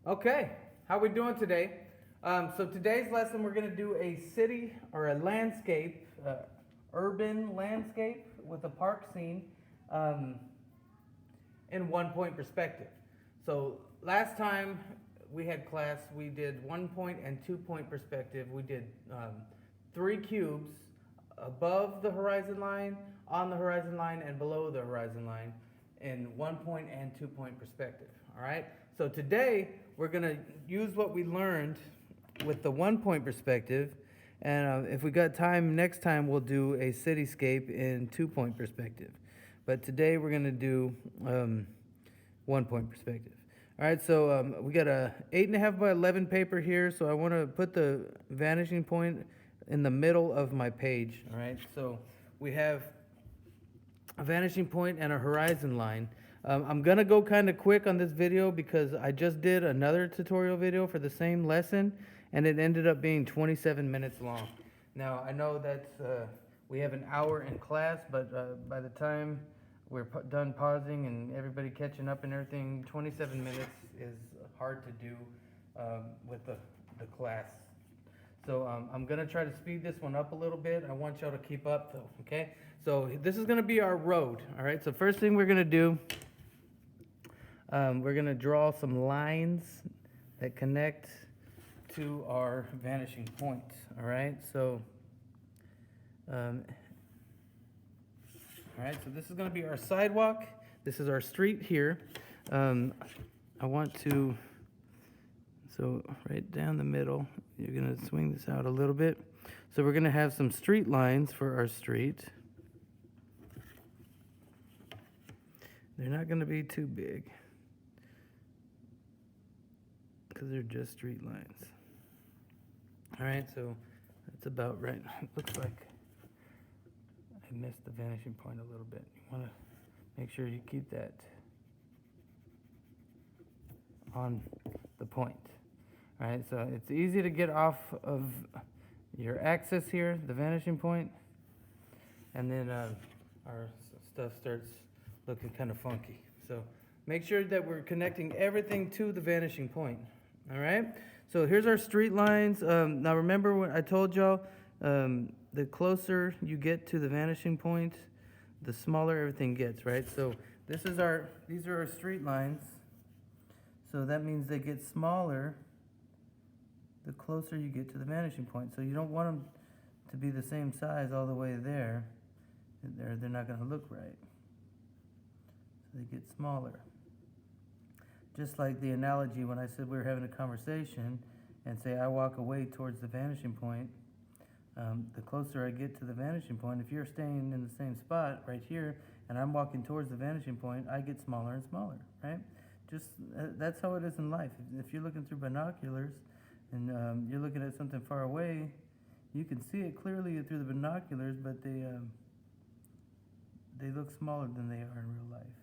Okay, how we doing today? So today's lesson we're going to do a city or a landscape, urban landscape with a park scene um, in 1 point perspective. So last time we had class, we did 1 point and 2 point perspective. We did 3 cubes above the horizon line, on the horizon line, and below the horizon line in 1 point and 2 point perspective. All right. So today we're going to use what we learned with the 1 point perspective, and if we got time, next time we'll do a cityscape in 2 point perspective. But today we're going to do 1 point perspective. All right, so we got a 8.5 by 11 paper here, so I want to put the vanishing point in the middle of my page. All right, so we have a vanishing point and a horizon line. I'm gonna go kind of quick on this video because I just did another tutorial video for the same lesson and it ended up being 27 minutes long. Now I know that we have an hour in class, but by the time we're done pausing and everybody catching up and everything, 27 minutes is hard to do with the class. So I'm gonna try to speed this one up a little bit. I want y'all to keep up though, okay? So this is gonna be our road, all right? So first thing we're gonna do, we're gonna draw some lines that connect to our vanishing point, all right? So, all right, so this is gonna be our sidewalk. This is our street here. I want to, so right down the middle, you're gonna swing this out a little bit. So we're gonna have some street lines for our street. They're not gonna be too big because they're just street lines. All right, so that's about right. It looks like I missed the vanishing point a little bit. You wanna make sure you keep that on the point. All right, so it's easy to get off of your axis here, the vanishing point, and then our stuff starts looking kind of funky. So make sure that we're connecting everything to the vanishing point. All right, so here's our street lines. Now remember when I told y'all, the closer you get to the vanishing point, the smaller everything gets, right? So these are our street lines. So that means they get smaller the closer you get to the vanishing point. So you don't want them to be the same size all the way there. They're not going to look right. So they get smaller. Just like the analogy when I said we were having a conversation and say I walk away towards the vanishing point, the closer I get to the vanishing point, if you're staying in the same spot right here and I'm walking towards the vanishing point, I get smaller and smaller, right? Just that's how it is in life. If you're looking through binoculars and you're looking at something far away, you can see it clearly through the binoculars, but they look smaller than they are in real life.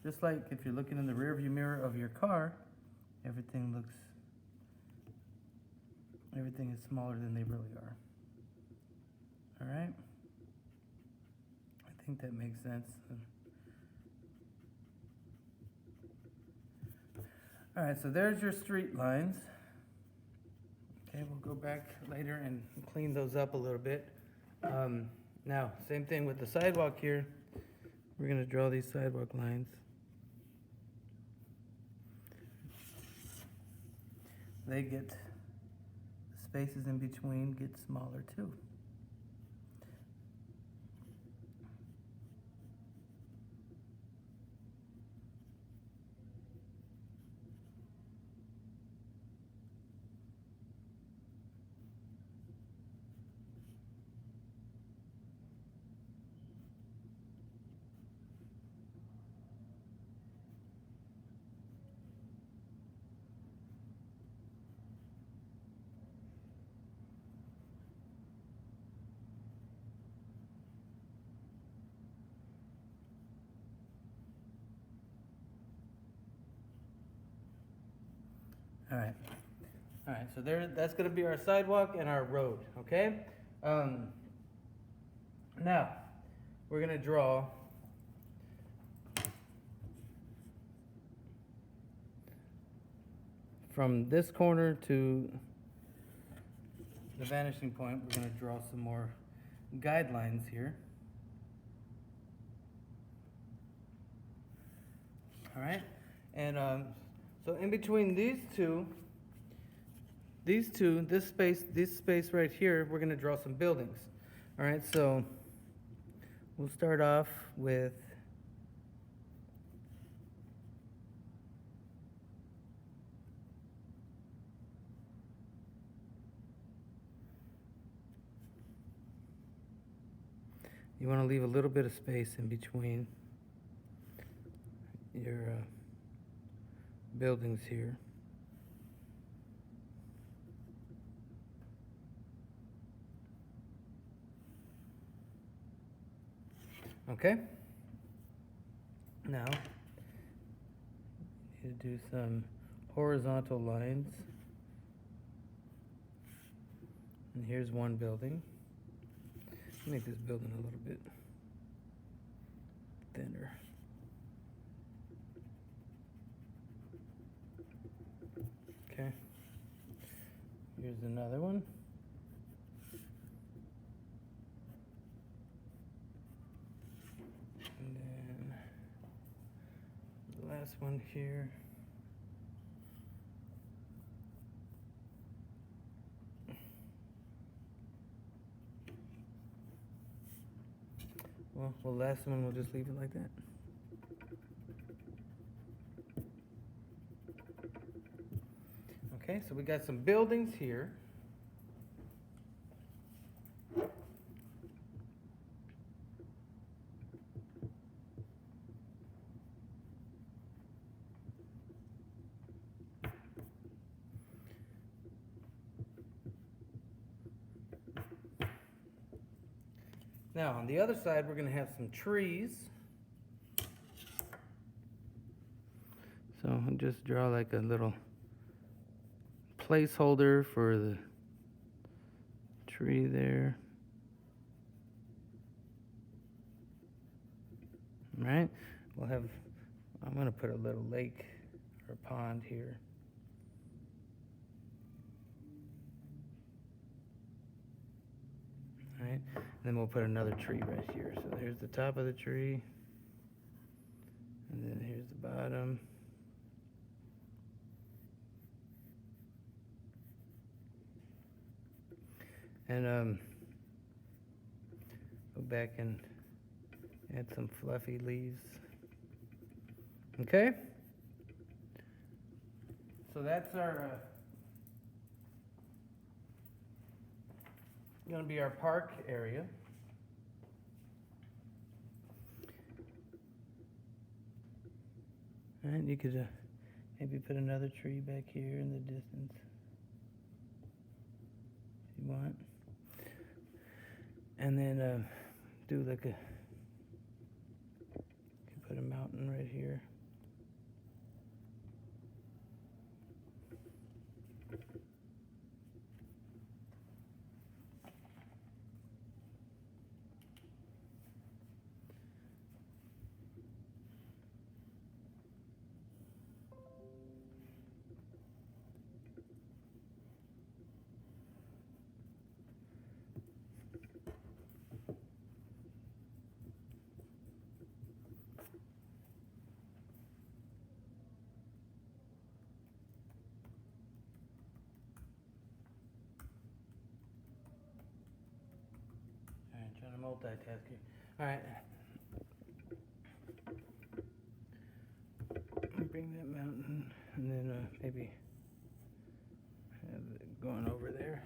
Just like if you're looking in the rearview mirror of your car, everything is smaller than they really are. All right? I think that makes sense. All right, so there's your street lines. Okay, we'll go back later and clean those up a little bit. Now, same thing with the sidewalk here. We're going to draw these sidewalk lines. They get, the spaces in between get smaller too. All right. All right, so that's going to be our sidewalk and our road, okay? Now, we're going to draw from this corner to the vanishing point, we're going to draw some more guidelines here. All right, and so in between this space right here, we're going to draw some buildings. All right, so we'll start off with you want to leave a little bit of space in between your buildings here. Okay. Now, you need to do some horizontal lines. And here's one building. Make this building a little bit thinner. Okay. Here's another one. And then the last one here. Well, last one, we'll just leave it like that. Okay, so we got some buildings here. Now, on the other side, we're going to have some trees. So I'll just draw like a little placeholder for the tree there. All right, I'm going to put a little lake or pond here. All right, and then we'll put another tree right here. So there's the top of the tree, and then here's the bottom. And go back and add some fluffy leaves. Okay? So that's our going to be our park area. And you could maybe put another tree back here in the distance if you want. And then do like you can put a mountain right here. Trying to multitask here. All right. Bring that mountain, and then maybe have it going over there.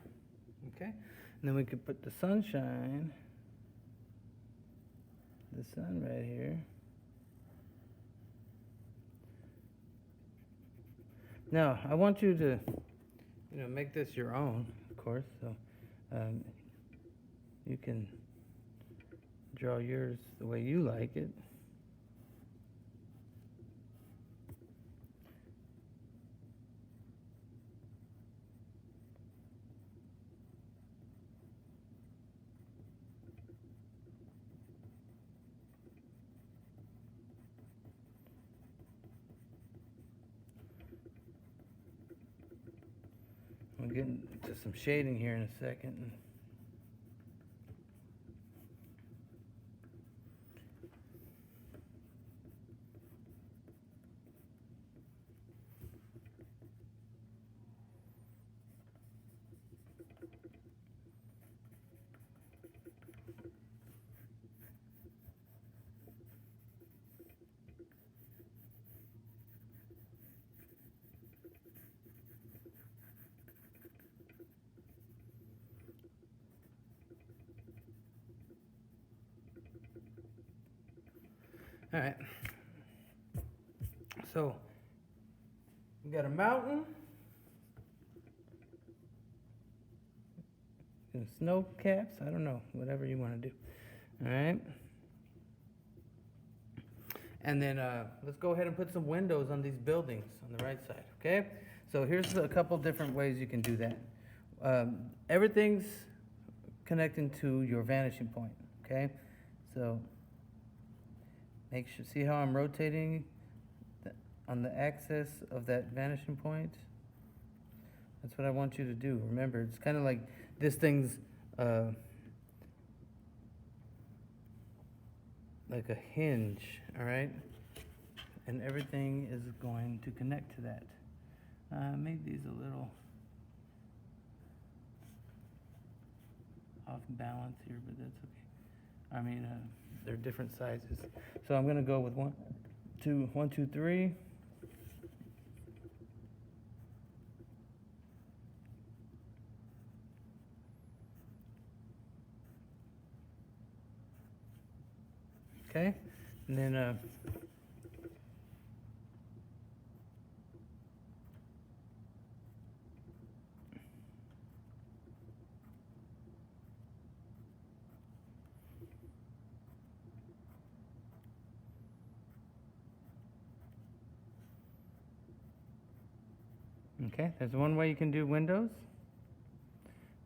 Okay. And then we could put the sunshine, the sun right here. Now, I want you to, make this your own, of course. So you can draw yours the way you like it. We'll get into some shading here in a second. All right. So we got a mountain and snow caps. I don't know, whatever you want to do. All right. And then let's go ahead and put some windows on these buildings on the right side. Okay. So here's a couple different ways you can do that. Everything's connecting to your vanishing point. Okay. So make sure, see how I'm rotating on the axis of that vanishing point? That's what I want you to do. Remember, it's kind of like this thing's like a hinge, all right? And everything is going to connect to that. Made these a little off balance here, but that's okay. I mean, they're different sizes. So I'm gonna go with 1, 2, 3. Okay, and then okay, there's one way you can do windows.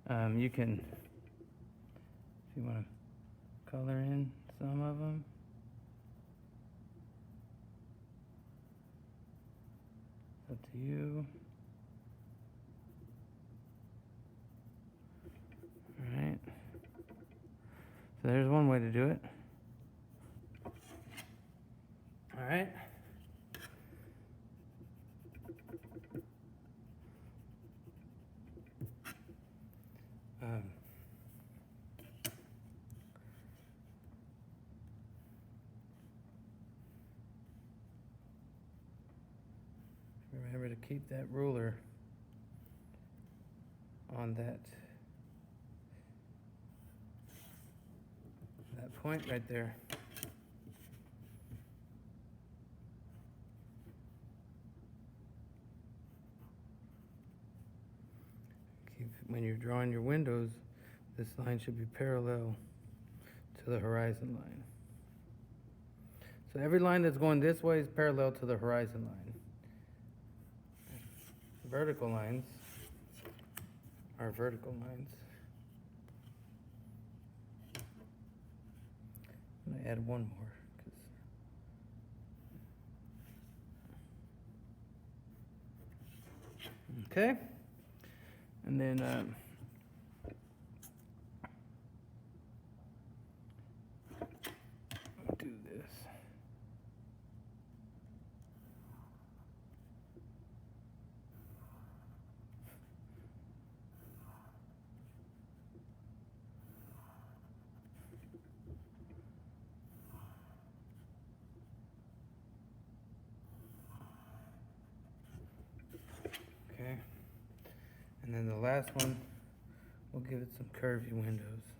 You can, if you want to color in some of them. Up to you. All right. So there's one way to do it. All right. Remember to keep that ruler on that point right there. When you're drawing your windows, this line should be parallel to the horizon line. So every line that's going this way is parallel to the horizon line. Vertical lines are vertical lines. I'm going to add one more. Okay. And then do this. Okay. And then the last one, we'll give it some curvy windows.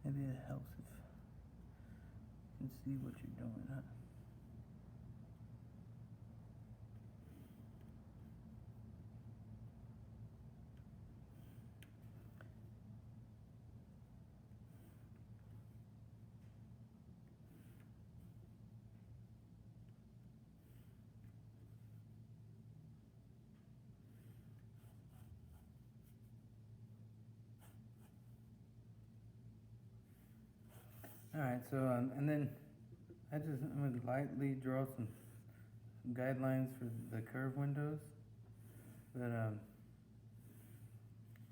Maybe it helps if you can see what you're doing, huh? All right, so and then I'm gonna lightly draw some guidelines for the curve windows, but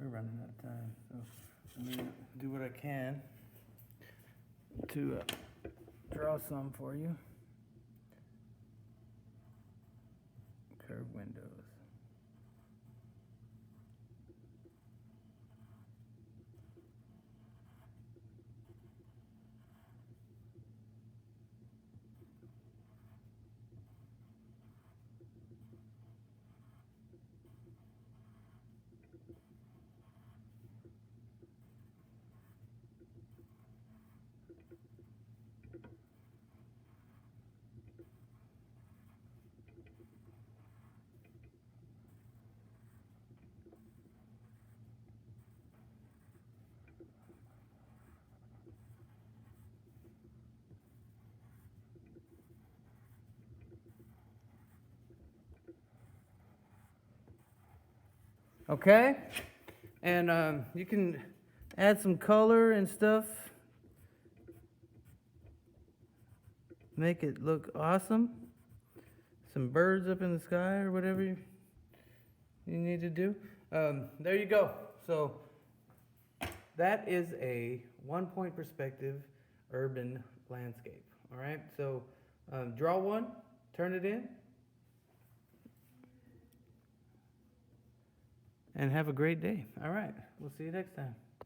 we're running out of time, so let me do what I can to draw some for you. Curve windows. Okay, and you can add some color and stuff, make it look awesome. Some birds up in the sky or whatever you need to do. There you go. So that is a 1-point perspective urban landscape. All right, so draw one, turn it in, and have a great day. All right, we'll see you next time.